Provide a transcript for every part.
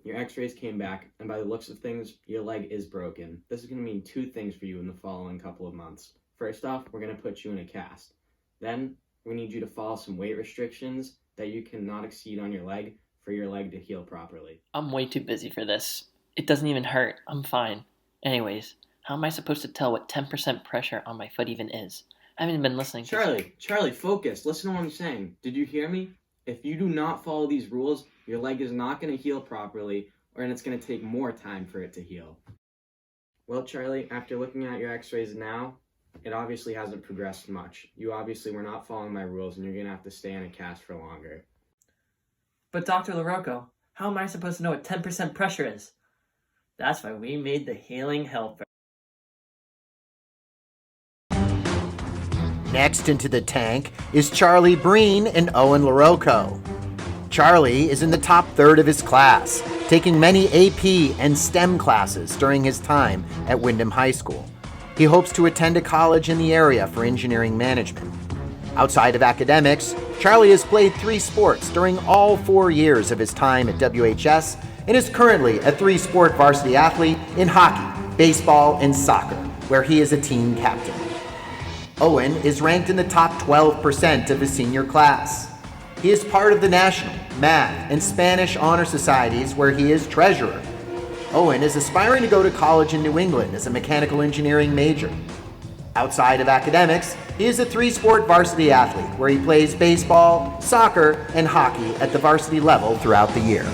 your x-rays came back, and by the looks of things, your leg is broken. This is going to mean two things for you in the following couple of months. First off, we're going to put you in a cast. Then, we need you to follow some weight restrictions that you cannot exceed on your leg for your leg to heal properly. I'm way too busy for this. It doesn't even hurt. I'm fine. Anyways, how am I supposed to tell what 10% pressure on my foot even is? I haven't been listening to... Charlie, focus. Listen to what I'm saying. Did you hear me? If you do not follow these rules, your leg is not going to heal properly, and it's going to take more time for it to heal. Well, Charlie, after looking at your x-rays now, it obviously hasn't progressed much. You obviously were not following my rules, and you're going to have to stay in a cast for longer. But Dr. LaRocco, how am I supposed to know what 10% pressure is? That's why we made the Healing Helper. Next into the tank is Charlie Breen and Owen LaRocco. Charlie is in the top third of his class, taking many AP and STEM classes during his time at Windham High School. He hopes to attend a college in the area for engineering management. Outside of academics, Charlie has played 3 sports during all 4 years of his time at WHS and is currently a 3-sport varsity athlete in hockey, baseball, and soccer, where he is a team captain. Owen is ranked in the top 12% of his senior class. He is part of the National, Math, and Spanish Honor Societies, where he is treasurer. Owen is aspiring to go to college in New England as a mechanical engineering major. Outside of academics, he is a 3-sport varsity athlete, where he plays baseball, soccer, and hockey at the varsity level throughout the year.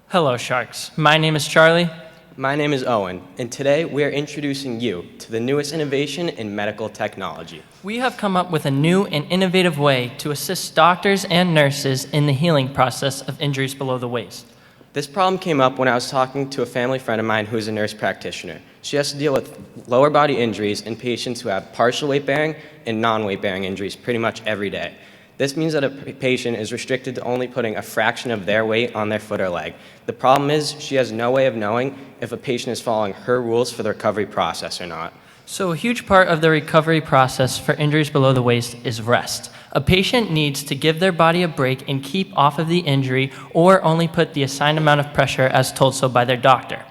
Hello, Sharks. My name is Charlie. My name is Owen, and today we are introducing you to the newest innovation in medical technology. We have come up with a new and innovative way to assist doctors and nurses in the healing process of injuries below the waist. This problem came up when I was talking to a family friend of mine who is a nurse practitioner. She has to deal with lower body injuries in patients who have partial weight bearing and non-weight bearing injuries pretty much every day. This means that a patient is restricted to only putting a fraction of their weight on their foot or leg. The problem is she has no way of knowing if a patient is following her rules for the recovery process or not. So a huge part of the recovery process for injuries below the waist is rest. A patient needs to give their body a break and keep off of the injury or only put the assigned amount of pressure as told so by their doctor.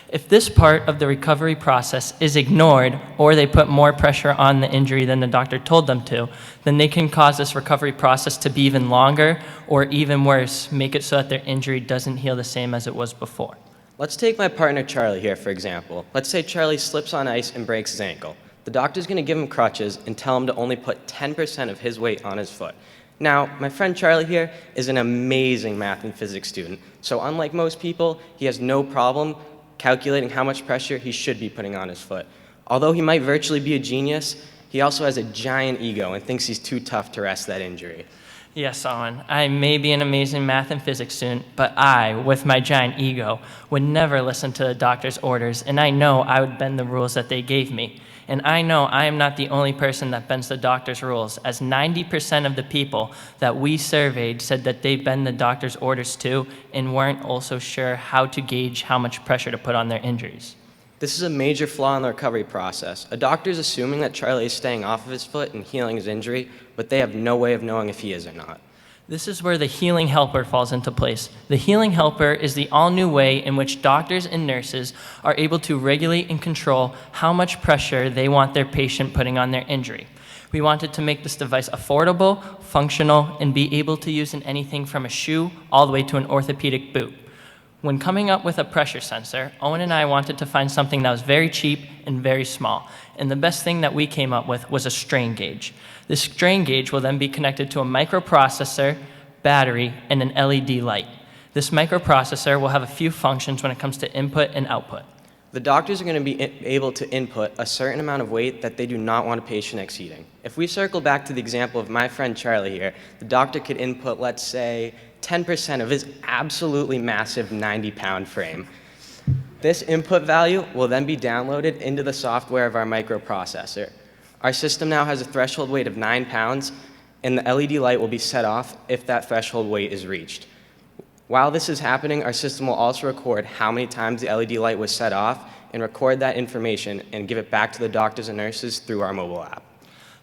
If this part of the recovery process is ignored or they put more pressure on the injury than the doctor told them to, then they can cause this recovery process to be even longer or even worse, make it so that their injury doesn't heal the same as it was before. Let's take my partner Charlie here, for example. Let's say Charlie slips on ice and breaks his ankle. The doctor's going to give him crutches and tell him to only put 10% of his weight on his foot. Now, my friend Charlie here is an amazing math and physics student, so unlike most people, he has no problem calculating how much pressure he should be putting on his foot. Although he might virtually be a genius, he also has a giant ego and thinks he's too tough to rest that injury. Yes, Owen, I may be an amazing math and physics student, but I, with my giant ego, would never listen to the doctor's orders, and I know I would bend the rules that they gave me. And I know I am not the only person that bends the doctor's rules, as 90% of the people that we surveyed said that they bend the doctor's orders too and weren't also sure how to gauge how much pressure to put on their injuries. This is a major flaw in the recovery process. A doctor is assuming that Charlie is staying off of his foot and healing his injury, but they have no way of knowing if he is or not. This is where the Healing Helper falls into place. The Healing Helper is the all-new way in which doctors and nurses are able to regulate and control how much pressure they want their patient putting on their injury. We wanted to make this device affordable, functional, and be able to use in anything from a shoe all the way to an orthopedic boot. When coming up with a pressure sensor, Owen and I wanted to find something that was very cheap and very small. And the best thing that we came up with was a strain gauge. This strain gauge will then be connected to a microprocessor, battery, and an LED light. This microprocessor will have a few functions when it comes to input and output. The doctors are going to be able to input a certain amount of weight that they do not want a patient exceeding. If we circle back to the example of my friend Charlie here, the doctor could input, let's say, 10% of his absolutely massive 90-pound frame. This input value will then be downloaded into the software of our microprocessor. Our system now has a threshold weight of 9 pounds, and the LED light will be set off if that threshold weight is reached. While this is happening, our system will also record how many times the LED light was set off and record that information and give it back to the doctors and nurses through our mobile app.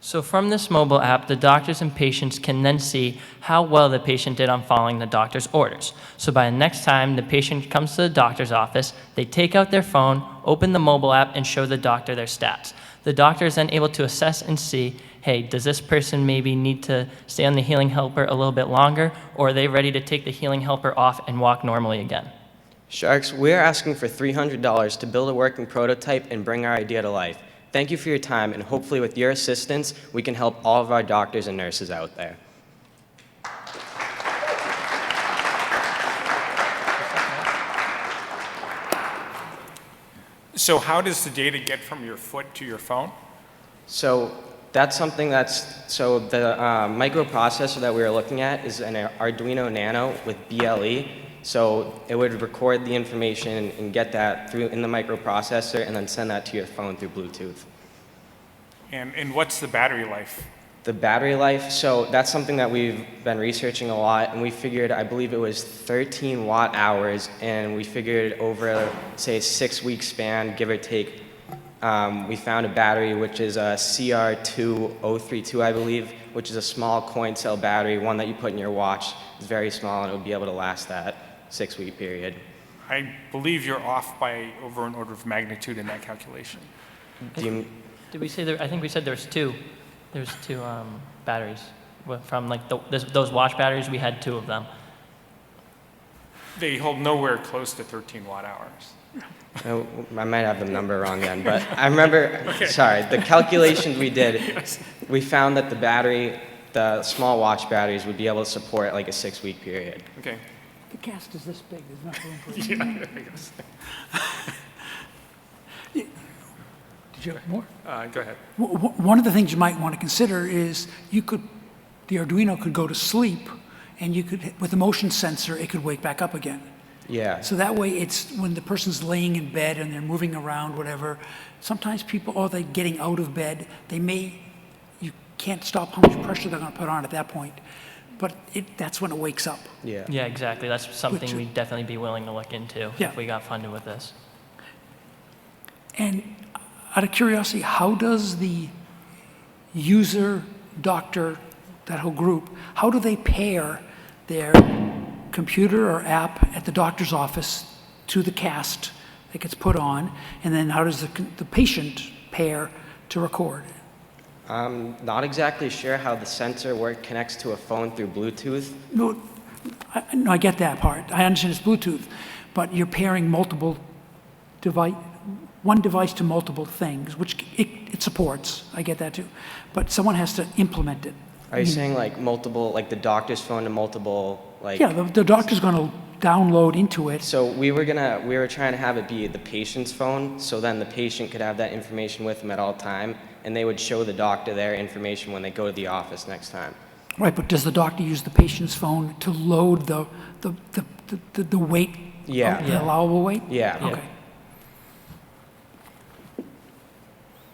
So from this mobile app, the doctors and patients can then see how well the patient did on following the doctor's orders. So by the next time the patient comes to the doctor's office, they take out their phone, open the mobile app, and show the doctor their stats. The doctor is then able to assess and see, hey, does this person maybe need to stay on the Healing Helper a little bit longer, or are they ready to take the Healing Helper off and walk normally again? Sharks, we're asking for $300 to build a working prototype and bring our idea to life. Thank you for your time, and hopefully with your assistance, we can help all of our doctors and nurses out there. So how does the data get from your foot to your phone? So that's something so the microprocessor that we were looking at is an Arduino Nano with BLE. So it would record the information and get that through in the microprocessor and then send that to your phone through Bluetooth. And what's the battery life? The battery life, so that's something that we've been researching a lot, and we figured, I believe it was 13 watt hours, and we figured over, say, a 6-week span, give or take, we found a battery which is a CR2032, I believe, which is a small coin cell battery, one that you put in your watch. It's very small, and it will be able to last that 6-week period. I believe you're off by over an order of magnitude in that calculation. Did we say there? I think we said there's two. There's two batteries. From like those watch batteries, we had 2 of them. They hold nowhere close to 13 watt hours. Oh, I might have the number wrong then, but I remember, sorry, the calculations we did, Yes. we found that the small watch batteries would be able to support like a 6-week period. Okay. The cast is this big, there's not room for it. Yeah, I guess. Did you have more? Go ahead. One of the things you might want to consider is the Arduino could go to sleep, and you could, with the motion sensor, it could wake back up again. Yeah. So that way, it's when the person's laying in bed and they're moving around, whatever, sometimes people, or they're getting out of bed, you can't stop how much pressure they're going to put on at that point. But that's when it wakes up. Yeah. Yeah, exactly. That's something we'd definitely be willing to look into Yeah. if we got funded with this. And out of curiosity, how does the user, doctor, that whole group, how do they pair their computer or app at the doctor's office to the cast that gets put on, and then how does the patient pair to record? I'm not exactly sure how the sensor connects to a phone through Bluetooth. No, I get that part. I understand it's Bluetooth, but you're pairing one device to multiple things, which it supports. I get that too. But someone has to implement it. Are you saying like multiple, like the doctor's phone to multiple, like? Yeah, the doctor's going to download into it. So we were trying to have it be the patient's phone, so then the patient could have that information with them at all time, and they would show the doctor their information when they go to the office next time. Right, but does the doctor use the patient's phone to load the weight? Yeah. The allowable weight? Yeah. Okay.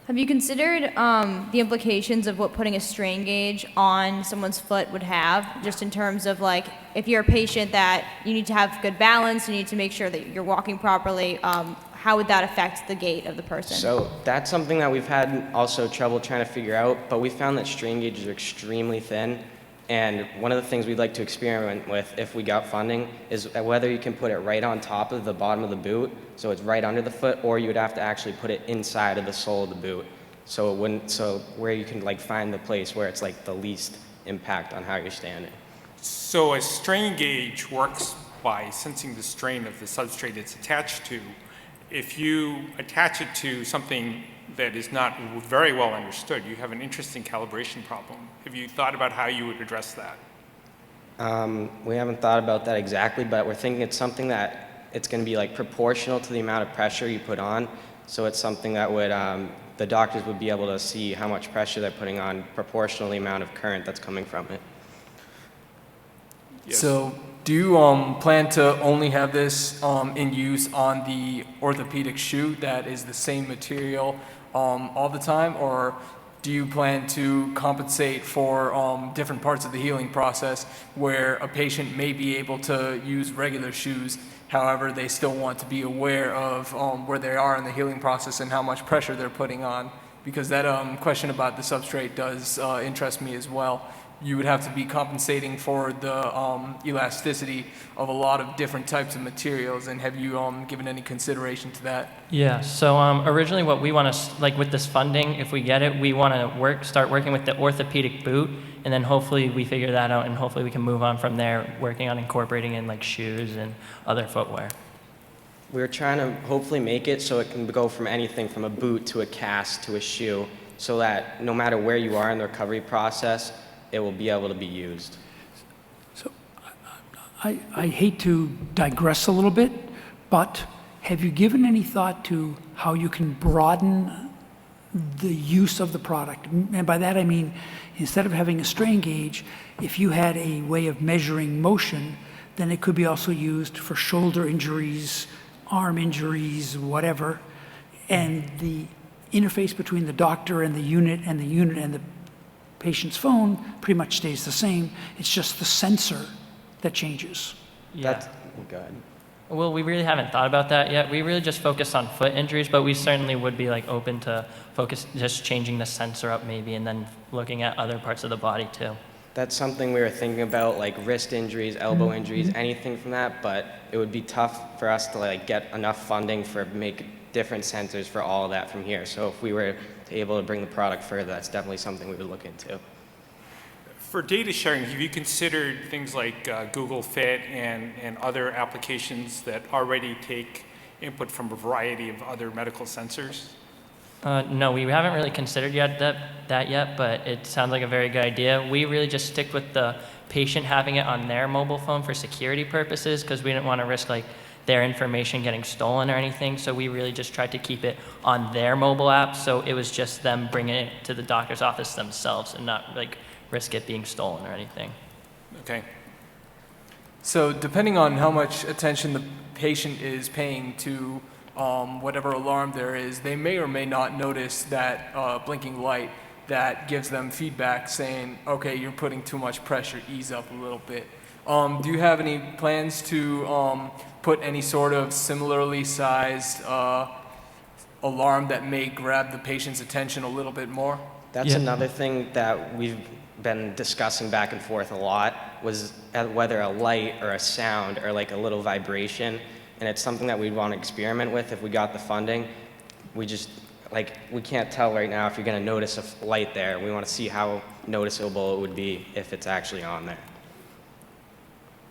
Have you considered the implications of what putting a strain gauge on someone's foot would have, just in terms of like, if you're a patient that you need to have good balance, you need to make sure that you're walking properly, how would that affect the gait of the person? So that's something that we've had also trouble trying to figure out, but we found that strain gauges are extremely thin, and one of the things we'd like to experiment with if we got funding is whether you can put it right on top of the bottom of the boot, so it's right under the foot, or you would have to actually put it inside of the sole of the boot, so where you can like find the place where it's like the least impact on how you're standing. So a strain gauge works by sensing the strain of the substrate it's attached to. If you attach it to something that is not very well understood, you have an interesting calibration problem. Have you thought about how you would address that? We haven't thought about that exactly, but we're thinking it's something that it's going to be like proportional to the amount of pressure you put on. So it's something that would the doctors would be able to see how much pressure they're putting on proportional to the amount of current that's coming from it. Yes. So do you plan to only have this in use on the orthopedic shoe that is the same material all the time, or do you plan to compensate for different parts of the healing process where a patient may be able to use regular shoes, however they still want to be aware of where they are in the healing process and how much pressure they're putting on because that question about the substrate does interest me as well. You would have to be compensating for the elasticity of a lot of different types of materials, and have you given any consideration to that? Yeah, so originally what we want to, like with this funding, if we get it, we want to start working with the orthopedic boot, and then hopefully we figure that out, and hopefully we can move on from there, working on incorporating in like shoes and other footwear. We're trying to hopefully make it so it can go from anything from a boot to a cast to a shoe, so that no matter where you are in the recovery process, it will be able to be used. So I hate to digress a little bit, but have you given any thought to how you can broaden the use of the product? And by that I mean, instead of having a strain gauge, if you had a way of measuring motion, then it could be also used for shoulder injuries, arm injuries, whatever, and the interface between the doctor and the unit and the patient's phone pretty much stays the same. It's just the sensor that changes. Yeah. That's good. Well, we really haven't thought about that yet. We really just focus on foot injuries, but we certainly would be like open to just changing the sensor up maybe, and then looking at other parts of the body too. That's something we were thinking about, like wrist injuries, elbow injuries, anything from that, but it would be tough for us to like get enough funding for make different sensors for all of that from here. So if we were able to bring the product further, that's definitely something we would look into. For data sharing, have you considered things like Google Fit and other applications that already take input from a variety of other medical sensors? No, we haven't really considered that yet, but it sounds like a very good idea. We really just stick with the patient having it on their mobile phone for security purposes, because we didn't want to risk like their information getting stolen or anything. So we really just tried to keep it on their mobile app, so it was just them bringing it to the doctor's office themselves and not like risk it being stolen or anything. Okay. So depending on how much attention the patient is paying to whatever alarm there is, they may or may not notice that blinking light that gives them feedback saying, okay, you're putting too much pressure, ease up a little bit. Do you have any plans to put any sort of similarly sized alarm that may grab the patient's attention a little bit more? That's another thing that we've been discussing back and forth a lot, was whether a light or a sound or like a little vibration, and it's something that we'd want to experiment with if we got the funding. We just, like, we can't tell right now if you're going to notice a light there. We want to see how noticeable it would be if it's actually on there.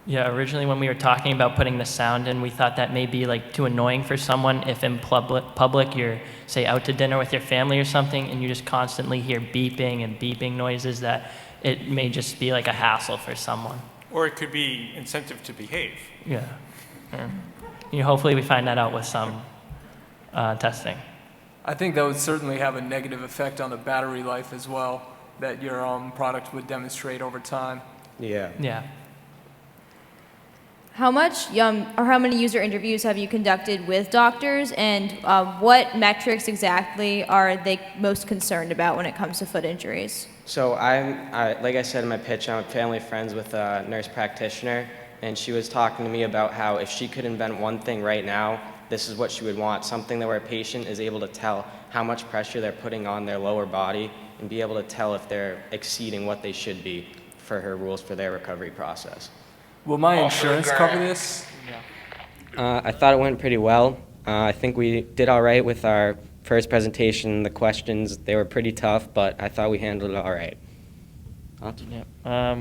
Yeah, originally when we were talking about putting the sound in, we thought that may be like too annoying for someone if in public you're, say, out to dinner with your family or something, and you just constantly hear beeping and beeping noises, that it may just be like a hassle for someone. Or it could be incentive to behave. Yeah. Hopefully we find that out with some testing. I think that would certainly have a negative effect on the battery life as well, that your product would demonstrate over time. Yeah. Yeah. How much or how many user interviews have you conducted with doctors, and what metrics exactly are they most concerned about when it comes to foot injuries? So like I said in my pitch, I'm family friends with a nurse practitioner, and she was talking to me about how if she could invent one thing right now, this is what she would want, something that where a patient is able to tell how much pressure they're putting on their lower body and be able to tell if they're exceeding what they should be for her rules for their recovery process. Will my insurance cover this? I thought it went pretty well. I think we did all right with our first presentation. The questions, they were pretty tough, but I thought we handled it all right.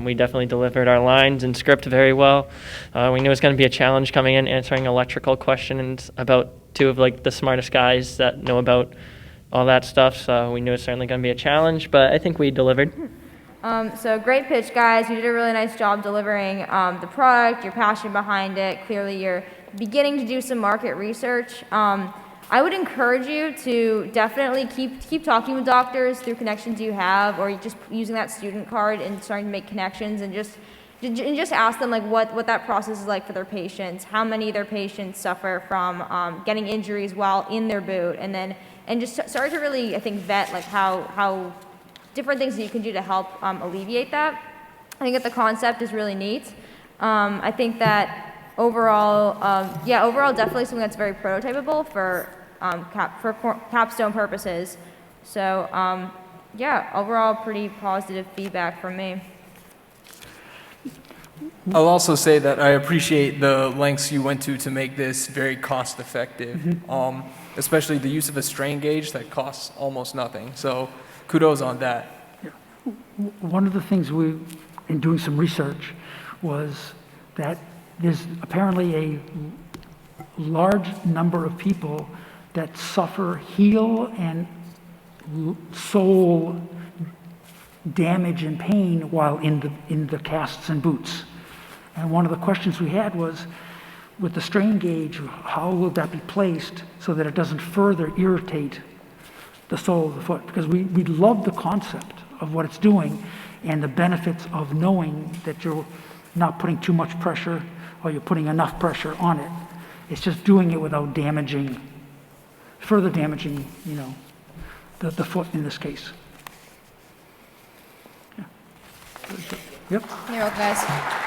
We definitely delivered our lines and script very well. We knew it was going to be a challenge coming in, answering electrical questions about two of like the smartest guys that know about all that stuff. So we knew it was certainly going to be a challenge, but I think we delivered. So great pitch, guys. You did a really nice job delivering the product, your passion behind it. Clearly, you're beginning to do some market research. I would encourage you to definitely keep talking with doctors through connections you have, or just using that student card and starting to make connections, and just ask them like what that process is like for their patients, how many of their patients suffer from getting injuries while in their boot, and just start to really, I think, vet like how different things that you can do to help alleviate that. I think that the concept is really neat. I think that overall, definitely something that's very prototypable for capstone purposes. So, yeah, overall pretty positive feedback from me. I'll also say that I appreciate the lengths you went to make this very cost effective, especially the use of a strain gauge that costs almost nothing. So kudos on that. One of the things in doing some research, was that there's apparently a large number of people that suffer heel and sole damage and pain while in the casts and boots. And one of the questions we had was, with the strain gauge, how will that be placed so that it doesn't further irritate the sole of the foot? Because we love the concept of what it's doing and the benefits of knowing that you're not putting too much pressure or you're putting enough pressure on it. It's just doing it without further damaging, the foot in this case. Yeah. Yep. You're welcome, guys.